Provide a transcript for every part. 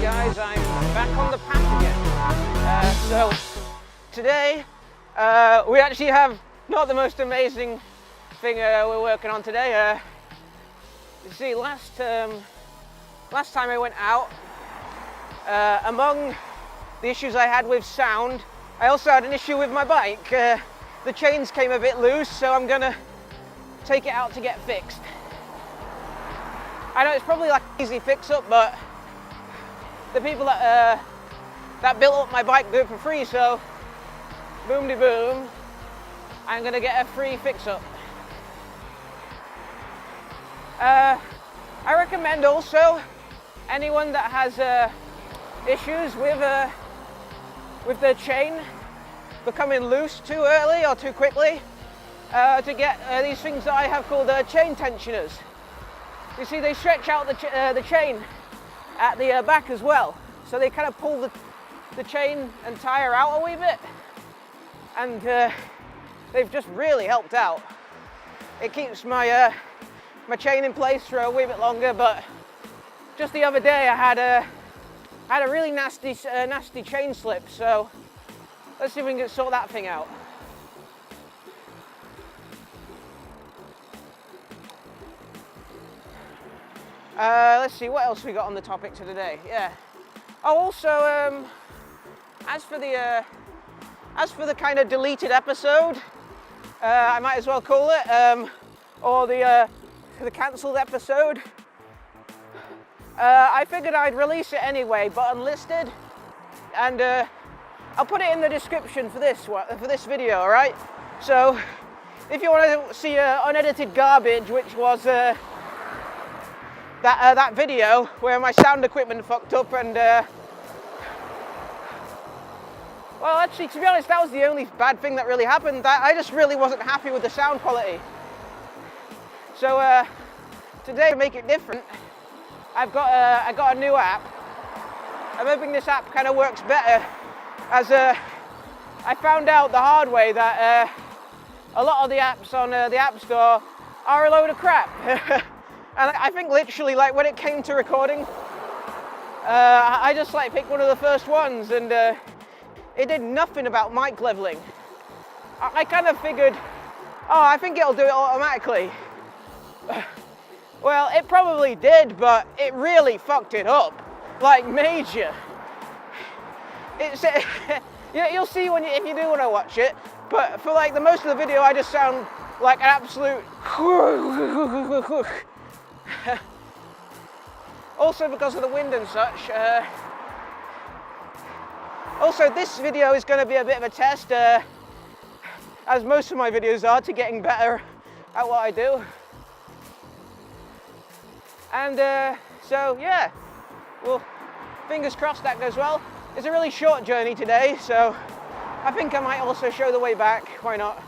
guys, I'm back on the path again. So today we actually have not the most amazing thing we're working on today. You see, last time I went out, among the issues I had with sound, I also had an issue with my bike. The chains came a bit loose, so I'm gonna take it out to get fixed. I know it's probably like an easy fix-up, but the people that built up my bike do it for free, so boom-de-boom, I'm gonna get a free fix-up. I recommend also anyone that has issues with the chain becoming loose too early or too quickly to get these things that I have called chain tensioners. You see, they stretch out the chain at the back as well, so they kind of pull the chain and tire out a wee bit, and they've just really helped out. It keeps my my chain in place for a wee bit longer. But just the other day I had a really nasty chain slip, so let's see if we can sort that thing out. Let's see what else we got on the topic today. Yeah. Oh, also, as for the kind of deleted episode, I might as well call it, or the cancelled episode. I figured I'd release it anyway, but unlisted, and I'll put it in the description for this video. All right. So, if you want to see unedited garbage, which was that video where my sound equipment fucked up, and well, actually, to be honest, that was the only bad thing that really happened. I just really wasn't happy with the sound quality. So today, to make it different, I got a new app. I'm hoping this app kind of works better, as I found out the hard way that a lot of the apps on the App Store are a load of crap. And I think literally, like, when it came to recording, I just like picked one of the first ones, and it did nothing about mic leveling. I kind of figured, oh, I think it'll do it automatically. Well, it probably did, but it really fucked it up, like major. It's you'll see if you do want to watch it. But for like the most of the video, I just sound like an absolute. Also, because of the wind and such. Also, this video is going to be a bit of a test, as most of my videos are, to getting better at what I do. And so, yeah, well, fingers crossed that goes well. It's a really short journey today, so I think I might also show the way back. Why not?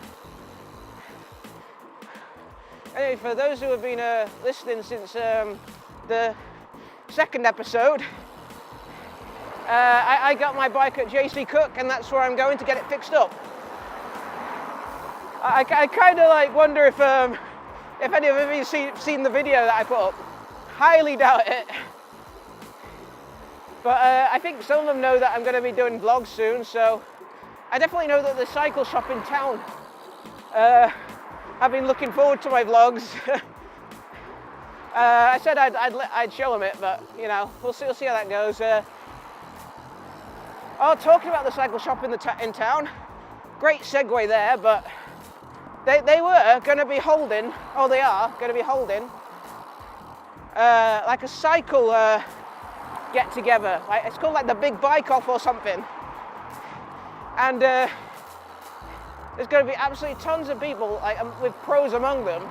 Anyway, for those who have been listening since the second episode, I got my bike at JC Cook, and that's where I'm going to get it fixed up. I kind of like wonder if any of you have seen the video that I put up. Highly doubt it. But I think some of them know that I'm going to be doing vlogs soon, so I definitely know that the cycle shop in town. I've been looking forward to my vlogs. I said I'd show them it, but you know, we'll see how that goes. Oh, talking about the cycle shop in town, great segue there. But they were going to be holding, oh, they are going to be holding like a cycle get together. Like, it's called like the Big Bike Off or something, and there's going to be absolutely tons of people, like, with pros among them,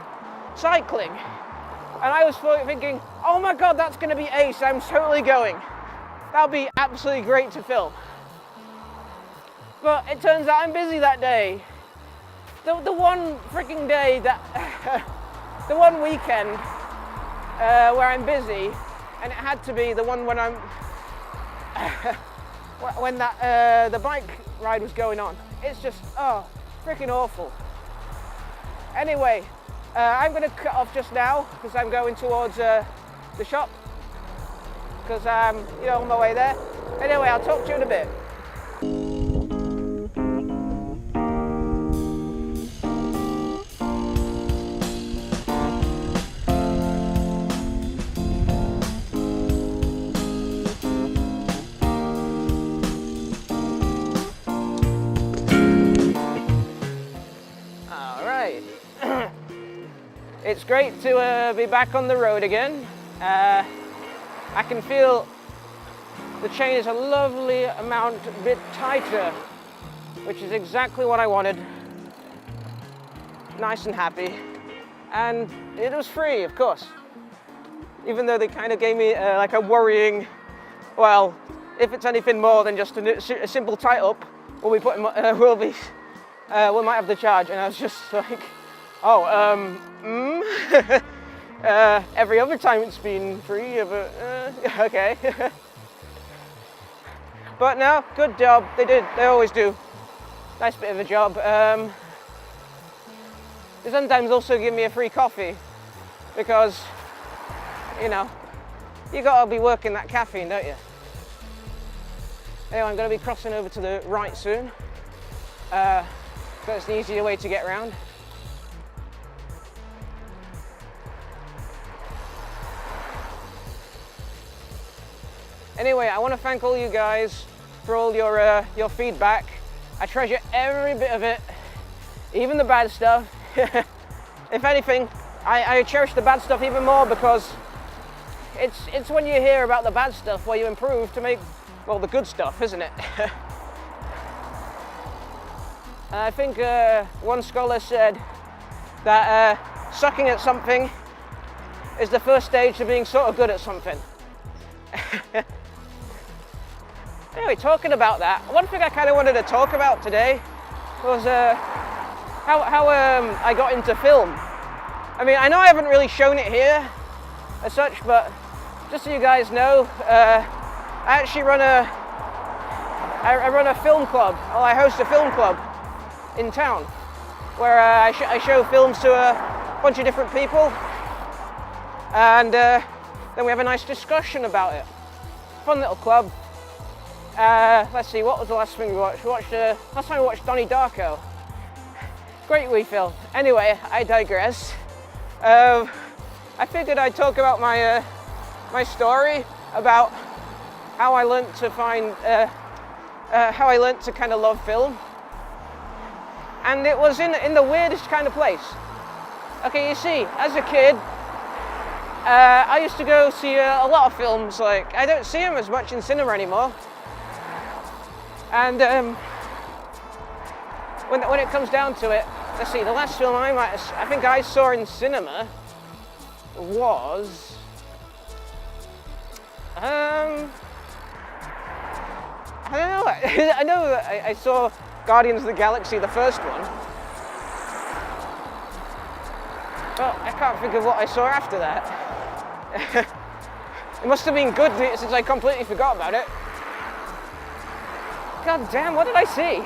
cycling. And I was thinking, oh my god, that's going to be ace, I'm totally going. That'll be absolutely great to film. But it turns out I'm busy that day. The one freaking day the one weekend where I'm busy, and it had to be the one when when the bike ride was going on. It's just, oh, freaking awful. Anyway, I'm going to cut off just now because I'm going towards the shop. because I'm, on my way there. Anyway, I'll talk to you in a bit. It's great to be back on the road again. I can feel the chain is a lovely amount, a bit tighter, which is exactly what I wanted. Nice and happy. And it was free, of course. Even though they kind of gave me like a worrying, well, if it's anything more than just a simple tie up, we might have the charge. And I was just like, every other time it's been free, but okay. But no, good job. They always do. Nice bit of a job. They sometimes also give me a free coffee because, you gotta be working that caffeine, don't you? Anyway, I'm gonna be crossing over to the right soon. That's an easier way to get around. Anyway, I want to thank all you guys for all your feedback. I treasure every bit of it, even the bad stuff. If anything, I cherish the bad stuff even more because it's when you hear about the bad stuff where you improve to make, well, the good stuff, isn't it? I think one scholar said that sucking at something is the first stage to being sort of good at something. Anyway, talking about that, one thing I kind of wanted to talk about today was how I got into film. I mean, I know I haven't really shown it here as such, but just so you guys know, I actually run a film club. Well, I host a film club in town where I show films to a bunch of different people, and then we have a nice discussion about it. Fun little club. Let's see, what was the last thing we watched? Last time we watched Donnie Darko. Great wee film. Anyway, I digress. I figured I'd talk about my story about how I learnt to kind of love film. And it was in the weirdest kind of place. Okay, you see, as a kid, I used to go see a lot of films. Like, I don't see them as much in cinema anymore. And when it comes down to it, let's see, the last film I think I saw in cinema was I don't know. I know I saw Guardians of the Galaxy, the first one. But I can't think of what I saw after that. It must have been good since I completely forgot about it. God damn, what did I see?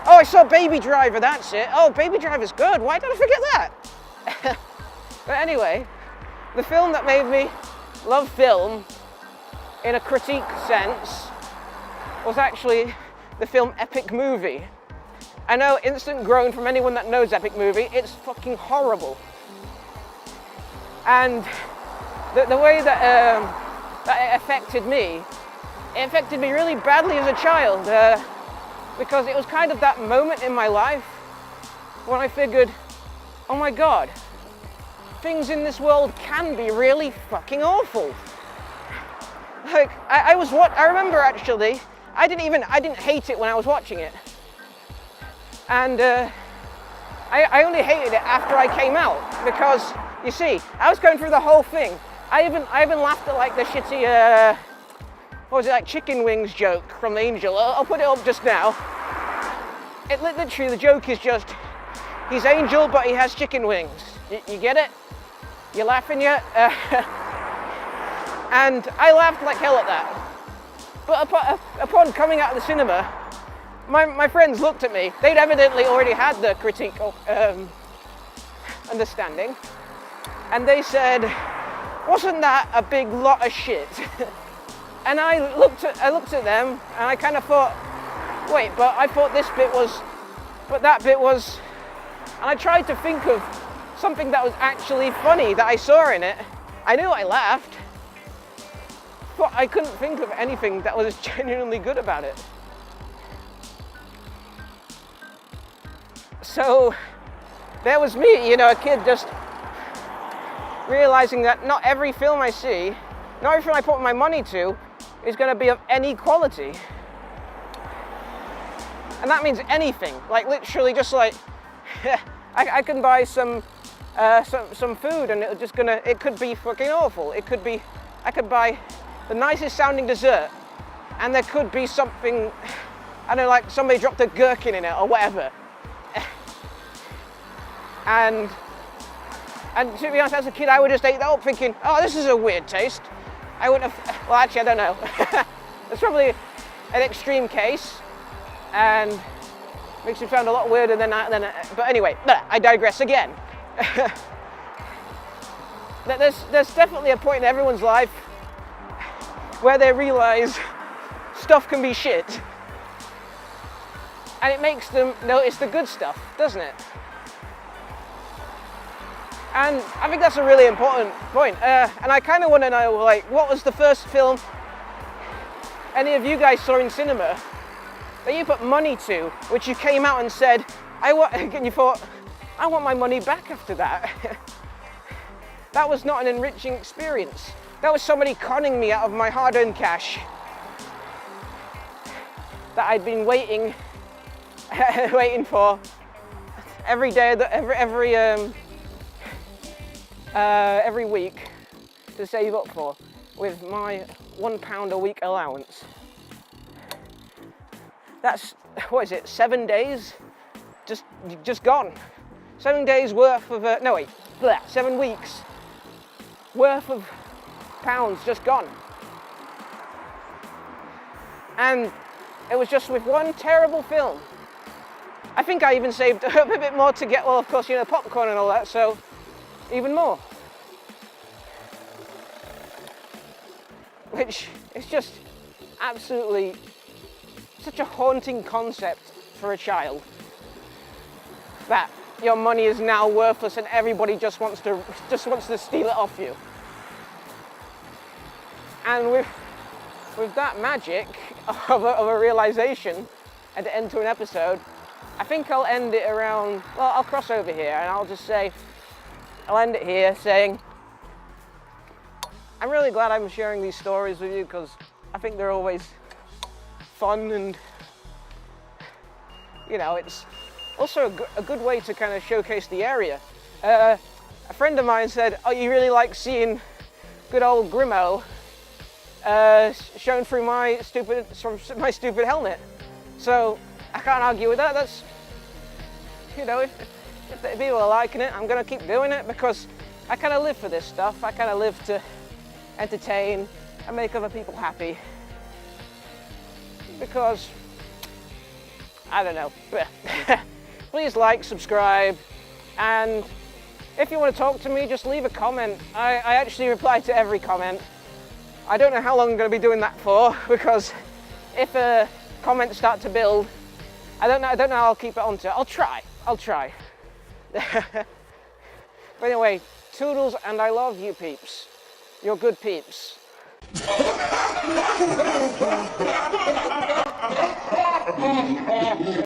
Oh, I saw Baby Driver, that's it. Oh, Baby Driver's good. Why did I forget that? But anyway, the film that made me love film in a critique sense was actually the film Epic Movie. I know, instant groan from anyone that knows Epic Movie. It's fucking horrible. And the way that it affected me really badly as a child, because it was kind of that moment in my life when I figured, oh my God, things in this world can be really fucking awful. Like, I remember actually, I didn't hate it when I was watching it. And I only hated it after I came out, because you see, I was going through the whole thing. I even laughed at like the shitty, what was it, like chicken wings joke from the Angel. I'll put it up just now. It literally, the joke is just, he's Angel, but he has chicken wings. You get it? You laughing yet? And I laughed like hell at that. But upon coming out of the cinema, my friends looked at me. They'd evidently already had the critique understanding. And they said, wasn't that a big lot of shit? And I looked at them and I kind of thought, wait, but I thought this bit was, but that bit was, and I tried to think of something that was actually funny that I saw in it. I knew I laughed, but I couldn't think of anything that was genuinely good about it. So there was me, you know, a kid just realizing that not every film I see, not every film I put my money to is going to be of any quality. And that means anything, like literally just like, I can buy some food and it could be fucking awful. It could be, I could buy the nicest sounding dessert and there could be something, I don't know, like somebody dropped a gherkin in it or whatever. And to be honest, as a kid, I would just eat that up thinking, oh, this is a weird taste. I wouldn't have, well, actually, I don't know. It's probably an extreme case and makes it sound a lot weirder than but anyway, I digress again. There's definitely a point in everyone's life where they realize stuff can be shit. And it makes them notice the good stuff, doesn't it? And I think that's a really important point. And I kind of want to know, like, what was the first film any of you guys saw in cinema that you put money to, which you came out and said, and you thought, I want my money back after that. That was not an enriching experience. That was somebody conning me out of my hard-earned cash that I'd been waiting for every day, every week to save up for with my £1 a week allowance. That's, what is it, 7 days? Just gone. 7 days worth of, 7 weeks worth of pounds just gone. And it was just with one terrible film. I think I even saved a bit more to get, well, of course, you know, popcorn and all that, so even more. Which is just absolutely such a haunting concept for a child, that your money is now worthless and everybody just wants to steal it off you. And with that magic of a realization at the end to an episode, I think I'll end it around, well, I'll cross over here and I'll just say, I'll end it here saying, I'm really glad I'm sharing these stories with you because I think they're always fun and, you know, it's also a good way to kind of showcase the area. A friend of mine said, oh, you really like seeing good old Grimo shown through my stupid helmet. So I can't argue with that. That's, you know, if people are liking it, I'm going to keep doing it because I kind of live for this stuff. I kind of live to entertain and make other people happy. Because, I don't know. Please like, subscribe, and if you want to talk to me, just leave a comment. I actually reply to every comment. I don't know how long I'm going to be doing that for, because if comments start to build, I don't know how I'll keep it on to. I'll try. But anyway, toodles, and I love you peeps. You're good peeps.